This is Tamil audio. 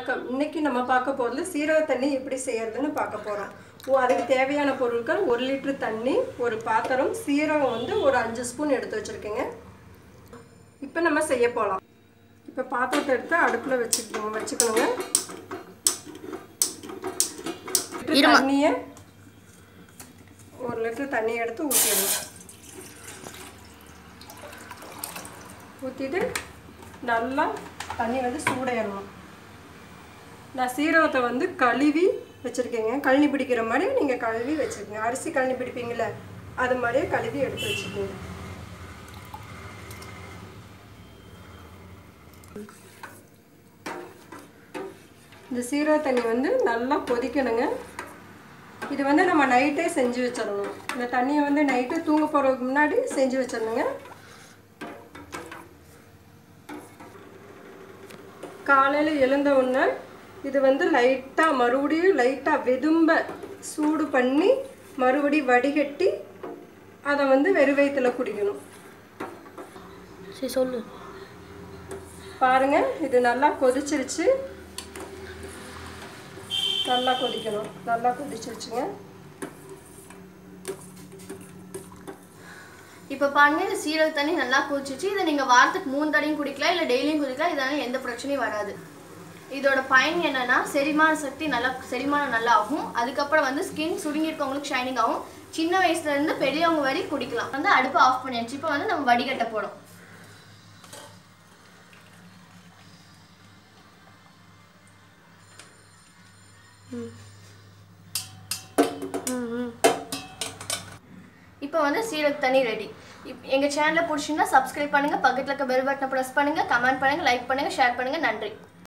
வணக்கம். இன்னைக்கு நம்ம பார்க்க போகிறது சீரக தண்ணி எப்படி செய்யறதுன்னு பார்க்க போகிறோம். அதுக்கு தேவையான பொருட்கள் 1 லிட்டர் தண்ணி, ஒரு பாத்திரம், சீரகம் வந்து ஒரு 5 ஸ்பூன் எடுத்து வச்சுருக்கேங்க. இப்போ நம்ம செய்ய போகலாம். இப்போ பாத்திரத்தை எடுத்து அடுப்பில் வச்சுக்கணுங்க. தண்ணியை 1 லிட்டர் தண்ணியை எடுத்து ஊற்றிடணும். ஊற்றிட்டு நல்லா தண்ணி வந்து சூடாயிடணும். நான் சீரகத்தை வந்து கழுவி வச்சுருக்கேங்க. கழனி பிடிக்கிற மாதிரி நீங்கள் கழுவி வச்சுருக்கீங்க. அரிசி கழனி பிடிப்பீங்களே அது மாதிரியே கழுவி எடுத்து வச்சுக்கோங்க. இந்த சீரக தண்ணி வந்து நல்லா கொதிக்கணுங்க. இது வந்து நம்ம நைட்டே செஞ்சு வச்சிடணும். இந்த தண்ணியை வந்து நைட்டு தூங்க போகிறதுக்கு முன்னாடி செஞ்சு வச்சிடணுங்க. காலையில் எழுந்த உடனே இது வந்து லைட்டாக மறுபடியும் லைட்டாக வெதும்ப சூடு பண்ணி மறுபடியும் வடிகட்டி அதை வந்து வெறும் வயிற்றுல குடிக்கணும். சரி சொல்லு. பாருங்க, இது நல்லா கொதிச்சிருச்சு. நல்லா கொதிக்கணும். நல்லா கொதிச்சிருச்சுங்க. இப்போ பாருங்க, இந்த சீரக தண்ணி நல்லா கொதிச்சிச்சு. இதை நீங்கள் வாரத்துக்கு 3 தடவையும் குடிக்கலாம், இல்லை டெய்லியும் குடிக்கலாம். இதனால எந்த பிரச்சனையும் வராது. இதோட பயன் என்னன்னா, செரிமானம் நல்லா ஆகும். அதுக்கப்புறம் வந்து ஸ்கின் சுருங்கிருக்கவங்களுக்கு ஷைனிங் ஆகும். சின்ன வயசுல இருந்து பெரியவங்க வரை குடிக்கலாம். வந்து அடுப்பு ஆஃப் பண்ணியாச்சு. இப்போ வந்து நம்ம வடிகட்ட போறோம். இப்போ வந்து சீரக தண்ணி ரெடி. எங்கள் சேனலை பிடிச்சிருந்தா சப்ஸ்கிரைப் பண்ணுங்கள், பக்கத்தில் இருக்க பெல் பட்டனை ப்ரெஸ் பண்ணுங்கள், கமெண்ட் பண்ணுங்கள், லைக் பண்ணுங்கள், ஷேர் பண்ணுங்கள். நன்றி.